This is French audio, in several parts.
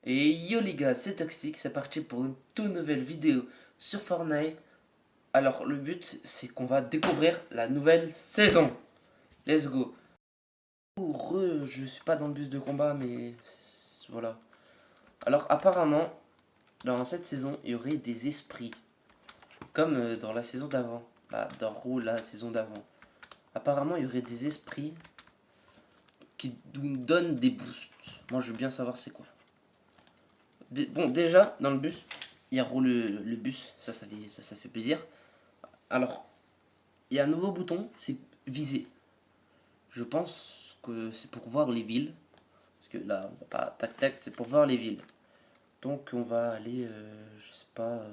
Et yo les gars, c'est Toxic, c'est parti pour une toute nouvelle vidéo sur Fortnite. Alors le but c'est qu'on va découvrir la nouvelle saison. Let's go. Je suis pas dans le bus de combat mais voilà. Alors apparemment dans cette saison il y aurait des esprits. Comme dans la saison d'avant. Bah dans Roue la saison d'avant. Apparemment il y aurait des esprits qui nous donnent des boosts. Moi je veux bien savoir c'est quoi. Bon déjà dans le bus il y a Roue le bus, ça fait plaisir. Alors, il y a un nouveau bouton, c'est viser. Je pense que c'est pour voir les villes. Parce que là, on va pas tac tac, c'est pour voir les villes. Donc on va aller, je sais pas,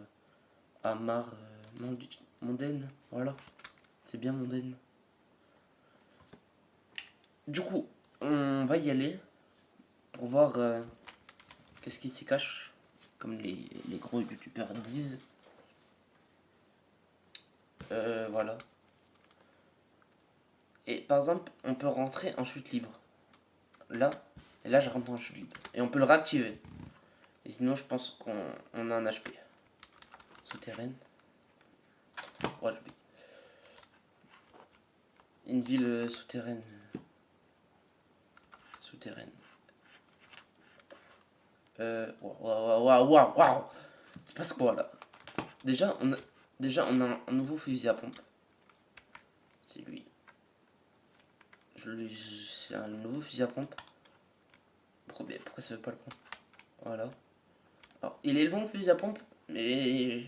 à Mondaine. Voilà, c'est bien Mondaine. Du coup, on va y aller pour voir qu'est-ce qui s'y cache. Comme les gros youtubeurs disent. Voilà. Et par exemple, on peut rentrer en chute libre. Là, et là je rentre en chute libre. Et on peut le réactiver. Et sinon, je pense qu'on a un HP. Souterraine. Ouais, une ville souterraine. Souterraine. Waouh. C'est passe quoi là? Déjà, on a un nouveau fusil à pompe. C'est lui. C'est un nouveau fusil à pompe. Pourquoi ça veut pas le prendre? Voilà. Alors, il est long le fusil à pompe, mais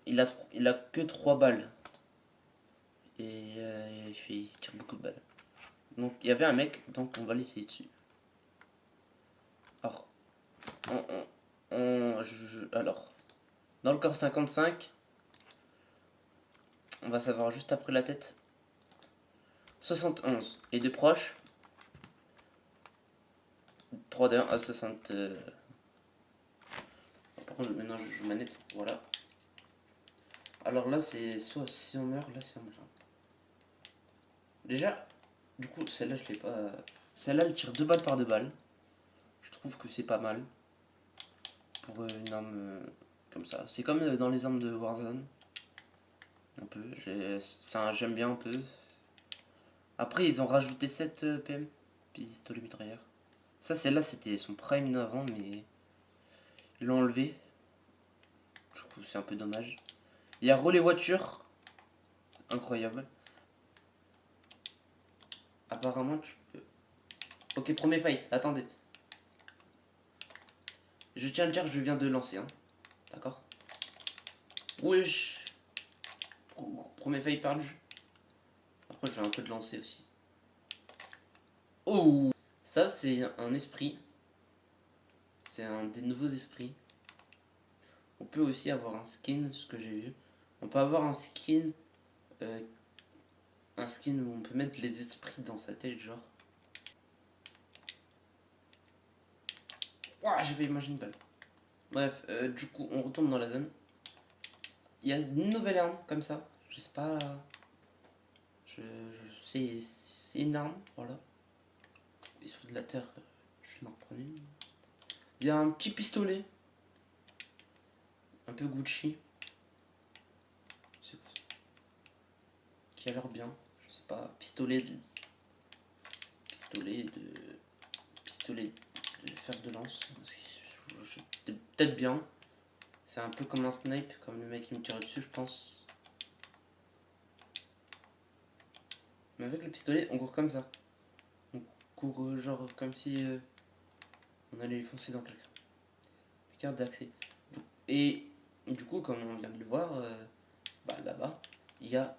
il a que 3 balles. Et il tire beaucoup de balles. Donc il y avait un mec, donc on va l'essayer dessus. Alors, alors, dans le corps 55, on va savoir juste après la tête. 71. Et des proches. 3 d 1 à 60. Par contre, maintenant je joue manette. Voilà. Alors là, c'est soit si on meurt, là, si on meurt. Déjà, du coup, celle-là, je l'ai pas. Celle-là, elle tire 2 balles par 2 balles. Je trouve que c'est pas mal. Pour une arme comme ça. C'est comme dans les armes de Warzone. Un peu. J'aime bien un peu. Après, ils ont rajouté 7 PM. Pistolet mitrailleur. Ça, celle-là, c'était son prime avant, mais ils l'ont enlevé. Du coup, c'est un peu dommage. Il y a relais voiture. Incroyable. Apparemment, tu peux. Ok, premier fight. Attendez. Je tiens à le dire, je viens de lancer. Hein. D'accord. Wesh. Premier fight perdu. Après, je vais un peu de lancer aussi. Oh. Ça, c'est un esprit. C'est un des nouveaux esprits. On peut aussi avoir un skin, ce que j'ai vu. On peut avoir un skin. Un skin où on peut mettre les esprits dans sa tête, genre. Ouah, j'ai fait imaginer une balle. Bref, du coup, on retourne dans la zone. Il y a une nouvelle arme comme ça. Je sais pas. C'est une arme, voilà. Esprit de la terre, je vais en prendre une. Il y a un petit pistolet. Un peu Gucci. C'est quoi ça? Qui a l'air bien. Je sais pas. Pistolet de fer de lance. Peut-être bien. C'est un peu comme un snipe, comme le mec qui me tire dessus, je pense. Mais avec le pistolet, on court comme ça. On court genre comme si on allait foncer dans quelqu'un. Carte d'accès. Et du coup, comme on vient de le voir, là-bas, il y a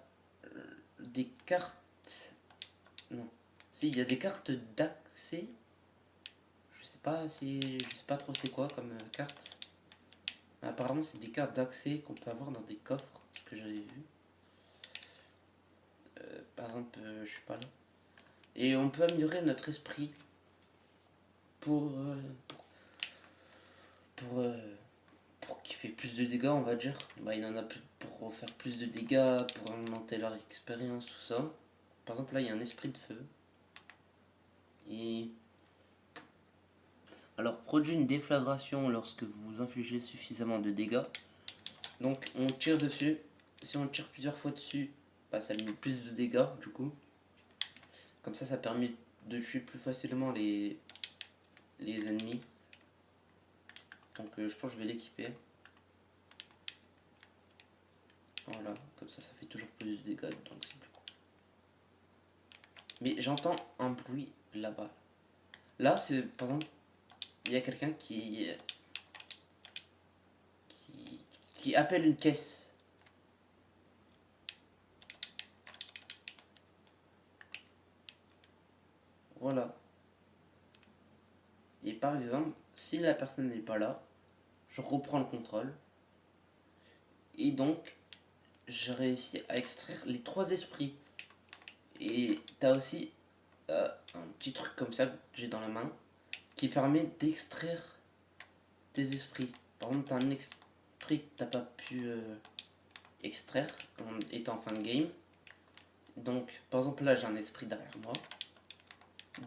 des cartes. Non. Si, il y a des cartes d'accès. Je sais pas trop c'est quoi comme carte. Mais apparemment, c'est des cartes d'accès qu'on peut avoir dans des coffres, ce que j'avais vu. Par exemple, je suis pas là. Et on peut améliorer notre esprit pour, pour, euh, pour qu'il fait plus de dégâts, on va dire. Bah, il en a plus pour faire plus de dégâts, pour augmenter leur expérience, tout ça. Par exemple, là, il y a un esprit de feu. Et Alors, produit une déflagration lorsque vous infligez suffisamment de dégâts. Donc, on tire dessus. Si on tire plusieurs fois dessus, bah, ça met plus de dégâts du coup. Comme ça permet de tuer plus facilement les ennemis. Donc, je pense que je vais l'équiper. Voilà, comme ça fait toujours plus de dégâts. Donc, c'est plus cool. Mais j'entends un bruit là-bas. Là, c'est par exemple, il y a quelqu'un qui appelle une caisse. Voilà. Et par exemple, si la personne n'est pas là, je reprends le contrôle. Et donc, j'ai réussi à extraire les 3 esprits. Et t'as aussi un petit truc comme ça que j'ai dans la main qui permet d'extraire des esprits. Par exemple, t'as un esprit que t'as pas pu extraire en étant en fin de game. Donc, par exemple, là j'ai un esprit derrière moi.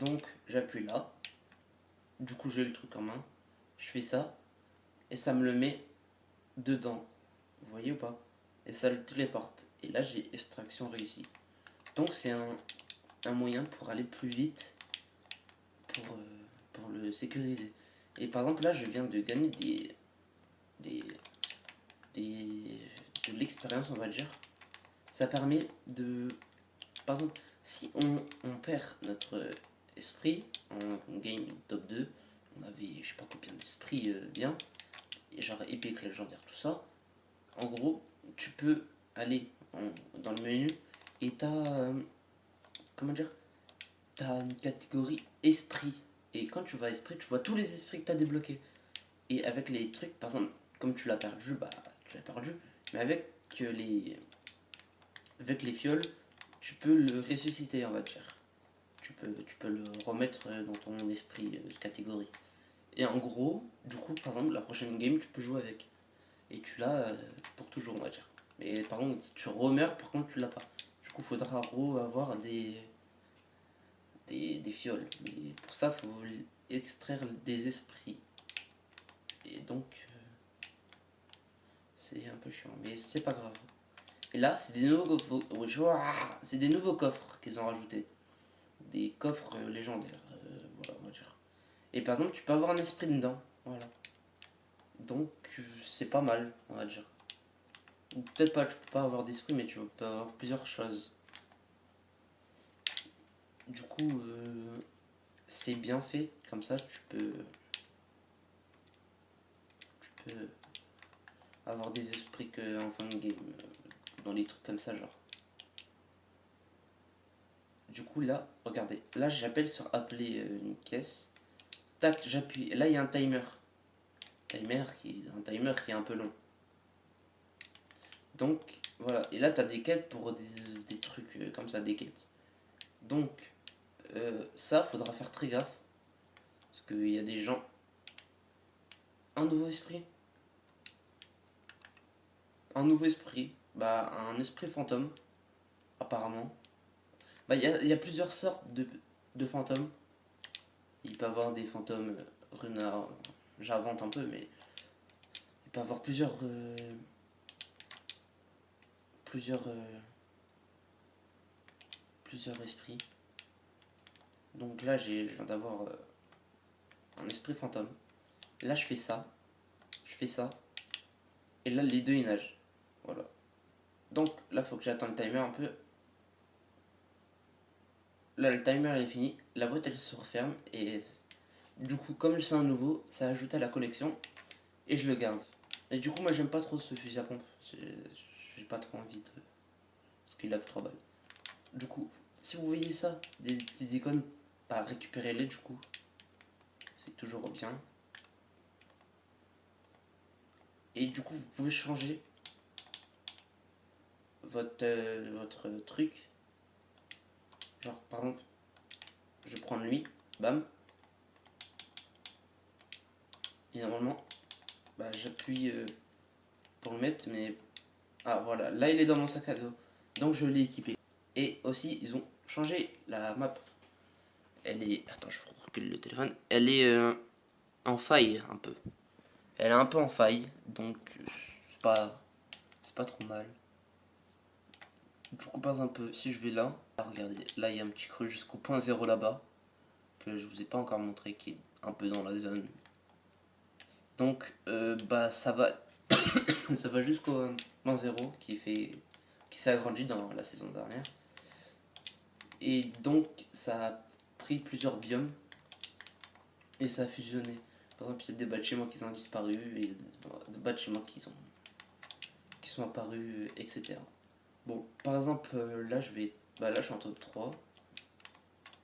Donc, j'appuie là. Du coup, j'ai le truc en main. Je fais ça. Et ça me le met dedans. Vous voyez ou pas? Et ça le téléporte. Et là, j'ai extraction réussie. Donc, c'est un moyen pour aller plus vite. Pour le sécuriser. Et par exemple, là, je viens de gagner des, de l'expérience, on va dire. Ça permet de... Par exemple, si on perd notre esprit en game top 2, on avait je sais pas combien d'esprits bien, et genre épique, légendaire, tout ça. En gros, tu peux aller dans le menu et t'as... comment dire? T'as une catégorie esprit. Et quand tu vas à esprit, tu vois tous les esprits que t'as débloqués. Et avec les trucs, par exemple, comme tu l'as perdu, bah tu l'as perdu. Mais avec les fioles, tu peux le ressusciter, on va dire. Tu peux le remettre dans ton esprit catégorie. Et en gros, du coup, par exemple, la prochaine game, tu peux jouer avec. Et tu l'as pour toujours, on va dire. Mais par contre, si tu remeurs, par contre, tu l'as pas. Du coup, faudra avoir des fioles. Mais pour ça, faut extraire des esprits. Et donc, c'est un peu chiant. Mais c'est pas grave. Et là, c'est des nouveaux coffres qu'ils ont rajoutés. Des coffres légendaires. Voilà, on va dire. Et par exemple, tu peux avoir un esprit dedans. Voilà. Donc, c'est pas mal, on va dire. Ou peut-être pas, tu peux pas avoir d'esprit, mais tu peux avoir plusieurs choses. Du coup, c'est bien fait. Comme ça, tu peux avoir des esprits en fin de game. Dans les trucs comme ça, genre. Du coup, là, regardez. Là, j'appelle sur appeler une caisse. Tac, j'appuie. Là, il y a un timer. Un timer qui est un peu long. Donc, voilà. Et là, tu as des quêtes pour des trucs comme ça, des quêtes. Donc, ça, faudra faire très gaffe. Parce qu'il y a des gens. Un nouveau esprit. Un nouveau esprit. Bah, un esprit fantôme, apparemment. Bah, il y a plusieurs sortes de fantômes. Il peut y avoir des fantômes renards. J'invente un peu, mais il peut y avoir plusieurs, plusieurs esprits. Donc là, je viens d'avoir un esprit fantôme. Là, je fais ça. Je fais ça. Et là, les deux, ils nagent. Voilà. Donc là, faut que j'attende le timer un peu. Là, le timer il est fini. La boîte, elle se referme. Et du coup, comme c'est un nouveau, ça ajoute à la collection. Et je le garde. Et du coup, moi, j'aime pas trop ce fusil à pompe. J'ai pas trop envie de... Parce qu'il a que 3 balles. Du coup, si vous voyez ça, des petites icônes, bah, récupérez-les du coup. C'est toujours bien. Et du coup, vous pouvez changer votre truc. Genre, par exemple, je prends lui, bam. Et normalement, bah, j'appuie pour le mettre, mais... Ah, voilà, là, il est dans mon sac à dos. Donc, je l'ai équipé. Et aussi, ils ont changé la map. Elle est... Attends, je recule le téléphone. Elle est... en faille un peu. Elle est un peu en faille, donc c'est pas trop mal. Je compare un peu, si je vais là, regardez, là il y a un petit creux jusqu'au point 0 là-bas, que je vous ai pas encore montré, qui est un peu dans la zone. Donc bah ça va ça va jusqu'au point 0 qui s'est agrandi dans la saison dernière. Et donc ça a pris plusieurs biomes et ça a fusionné. Par exemple, il y a des bâtiments qui ont disparu et des bâtiments qui sont apparus, etc. Bon, par exemple, là je suis en top 3.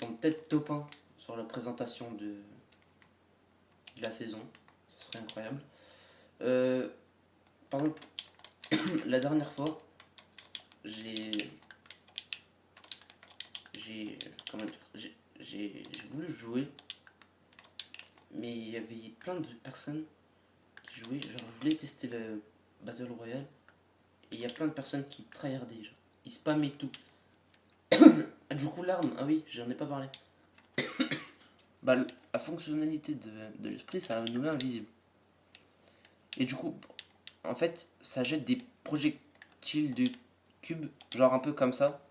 Donc peut-être top 1 sur la présentation de la saison. Ce serait incroyable. Par exemple, la dernière fois, j'ai comment dire, j'ai voulu jouer, mais il y avait plein de personnes qui jouaient. Genre, je voulais tester le Battle Royale, et il y a plein de personnes qui tryhardaient. Genre, ils spammaient tout. Du coup, l'arme, ah oui, j'en ai pas parlé. Bah, la fonctionnalité de l'esprit, ça nous met invisible. Et du coup, en fait, ça jette des projectiles de cubes, genre un peu comme ça.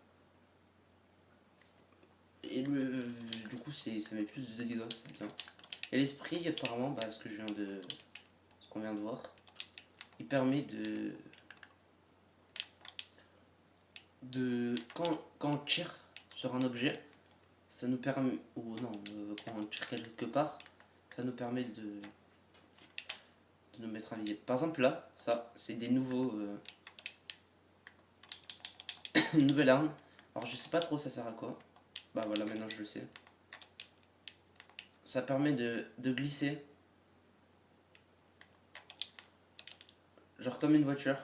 Et du coup, ça met plus de dégâts, c'est bien. Et l'esprit, apparemment, bah, ce qu'on vient de voir, il permet quand on tire sur un objet, ça nous permet, ou non, quand on tire quelque part, ça nous permet de nous mettre invisible. Par exemple là, ça, c'est des nouveaux, une nouvelle arme. Alors je sais pas trop ça sert à quoi. Bah voilà, maintenant je le sais. Ça permet de glisser, genre comme une voiture,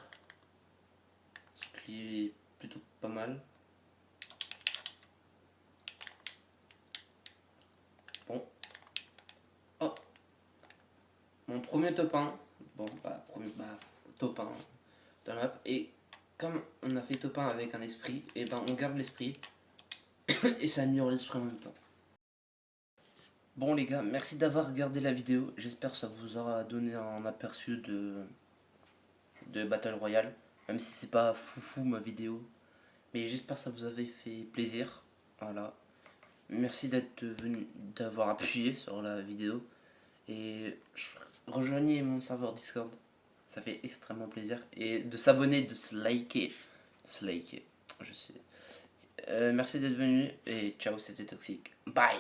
ce qui est plutôt pas mal. Bon, oh, mon premier top 1, bon top 1 dans la map, et comme on a fait top 1 avec un esprit, et ben on garde l'esprit, et ça améliore l'esprit en même temps. Bon les gars, merci d'avoir regardé la vidéo, j'espère que ça vous aura donné un aperçu de Battle Royale, même si c'est pas foufou ma vidéo, mais j'espère que ça vous avait fait plaisir, voilà. Merci d'avoir appuyé sur la vidéo, et rejoignez mon serveur Discord, ça fait extrêmement plaisir, et de s'abonner, de se liker, je sais. Merci d'être venu, et ciao, c'était Toxic, bye.